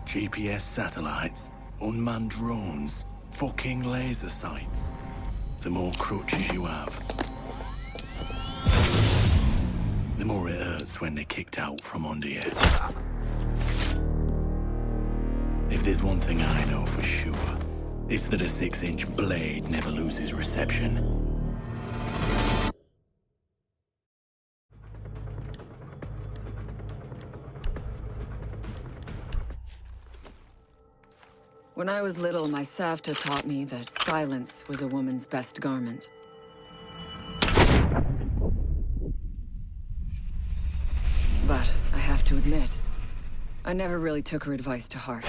GPS satellites, unmanned drones, fucking laser sights. The more crutches you have, the more it hurts when they're kicked out from under you. If there's one thing I know for sure, it's that a 6-inch blade never loses reception. When I was little, my Savta taught me that silence was a woman's best garment. But I have to admit, I never really took her advice to heart.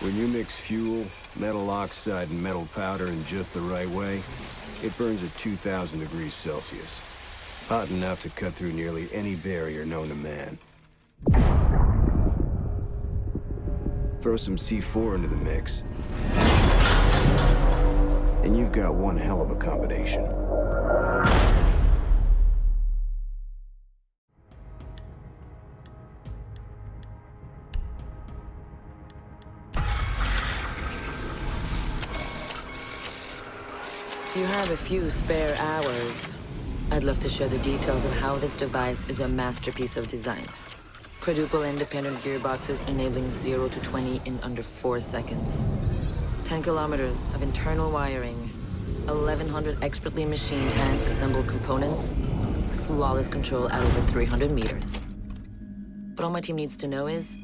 When you mix fuel, metal oxide, and metal powder in just the right way, it burns at 2,000 degrees Celsius. Hot enough to cut through nearly any barrier known to man. Throw some C4 into the mix, and you've got one hell of a combination. If you have a few spare hours, I'd love to share the details of how this device is a masterpiece of design. Quadruple independent gearboxes enabling 0 to 20 in under 4 seconds. 10 kilometers of internal wiring, 1,100 expertly machined hand-assembled components, flawless control at over 300 meters. But all my team needs to know is,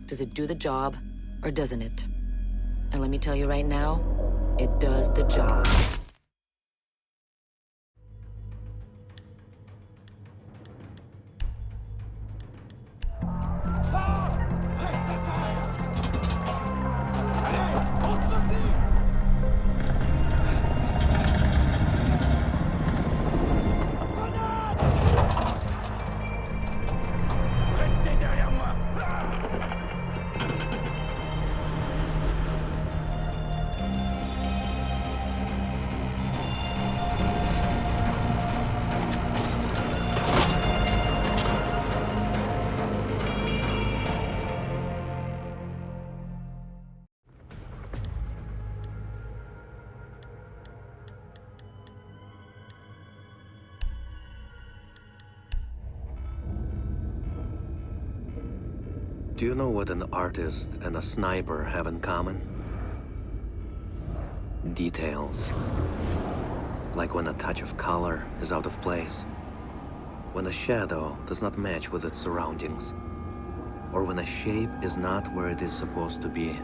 does it do the job, or doesn't it? And let me tell you right now, it does the job. Do you know what an artist and a sniper have in common? Details. Like when a touch of color is out of place. When a shadow does not match with its surroundings. Or when a shape is not where it is supposed to be.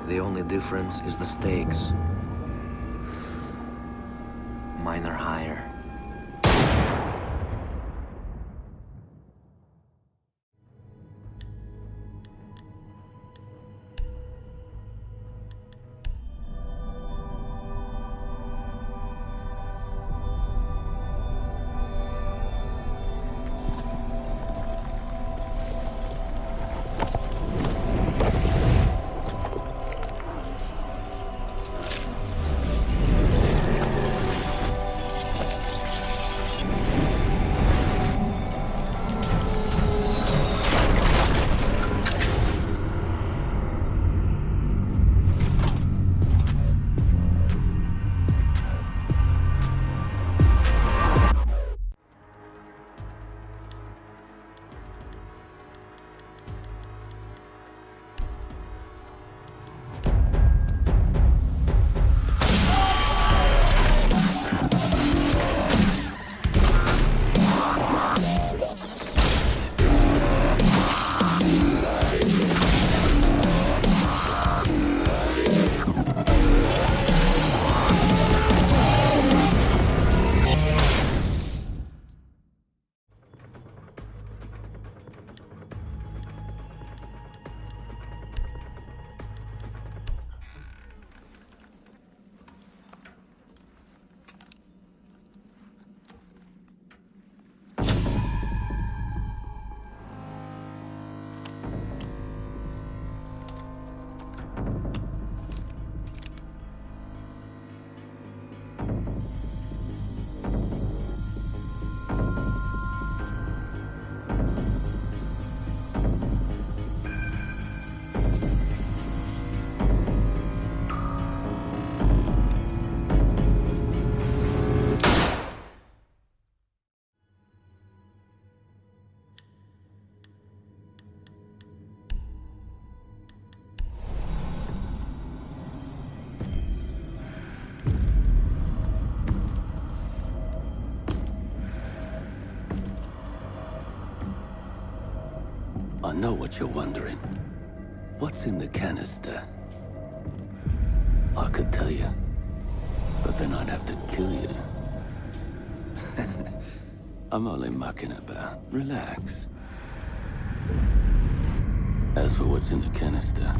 The only difference is the stakes. Mine are higher. I know what you're wondering. What's in the canister? I could tell you, but then I'd have to kill you. I'm only mucking about. Relax. As for what's in the canister,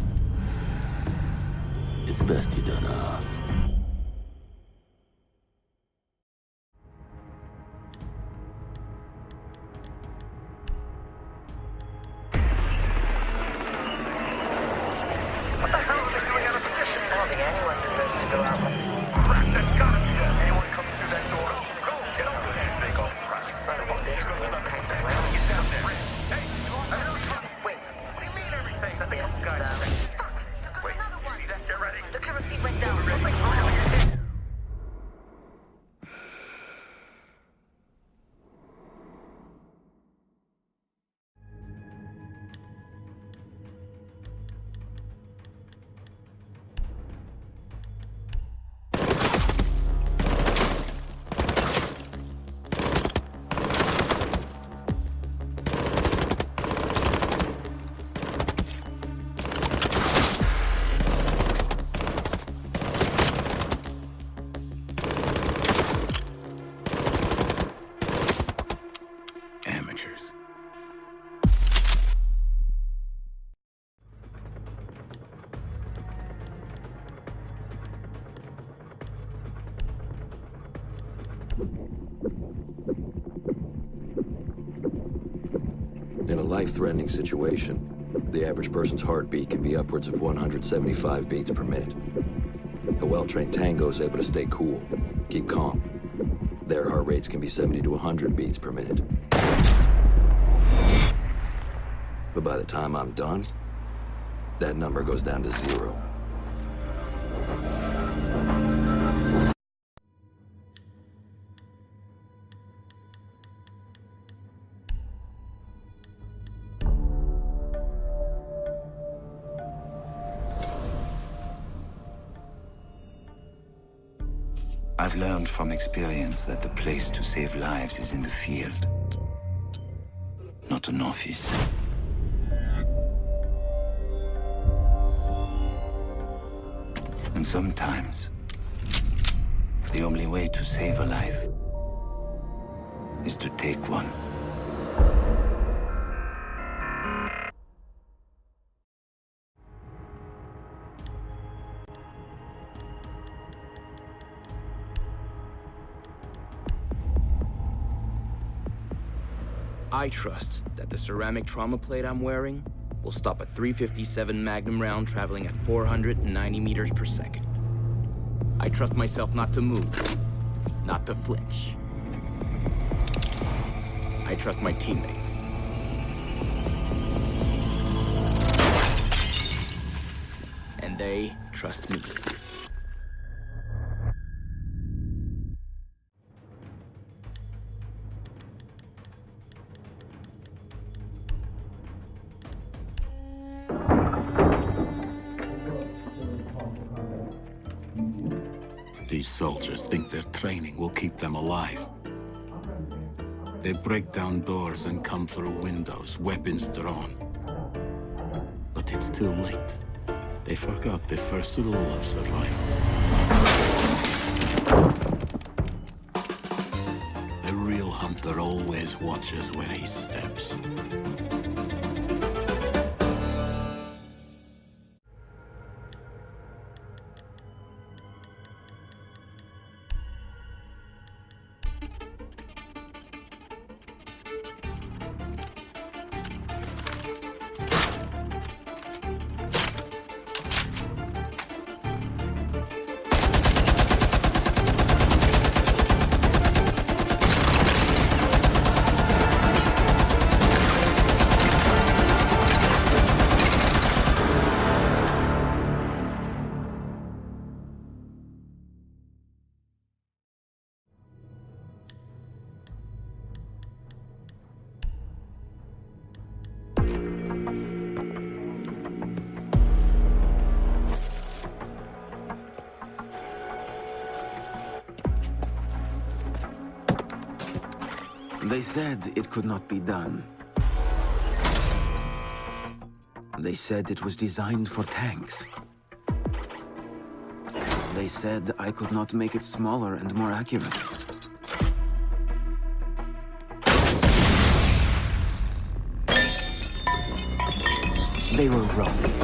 it's best you don't ask. What the hell are they doing out of position? I don't think anyone deserves to go out. Crap, that's gotta be it. Anyone coming through that door? Go, get up there, you big old crap. Son of a bitch, we have to take the ground. Get down there. Hey, I know something. Wait, what do you mean everything? Said the couple guys. Fuck. Wait, you see that? Get ready. The camera feed went down. Ready. Amateurs. In a life-threatening situation, the average person's heartbeat can be upwards of 175 beats per minute. A well-trained tango is able to stay cool, keep calm. Their heart rates can be 70 to 100 beats per minute. But by the time I'm done, that number goes down to 0. I've learned from experience that the place to save lives is in the field, not an office. And sometimes, the only way to save a life is to take one. I trust that the ceramic trauma plate I'm wearing will stop a .357 Magnum round traveling at 490 meters per second. I trust myself not to move, not to flinch. I trust my teammates. And they trust me. These soldiers think their training will keep them alive. They break down doors and come through windows, weapons drawn. But it's too late. They forgot the first rule of survival. The real hunter always watches where he steps. They said it could not be done. They said it was designed for tanks. They said I could not make it smaller and more accurate. They were wrong.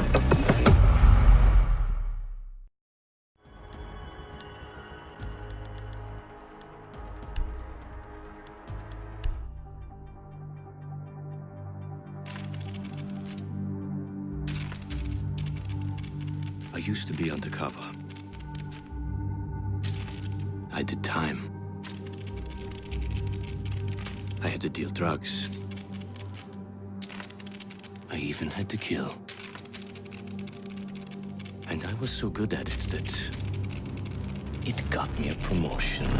I used to be undercover. I did time. I had to deal drugs. I even had to kill. And I was so good at it that it got me a promotion.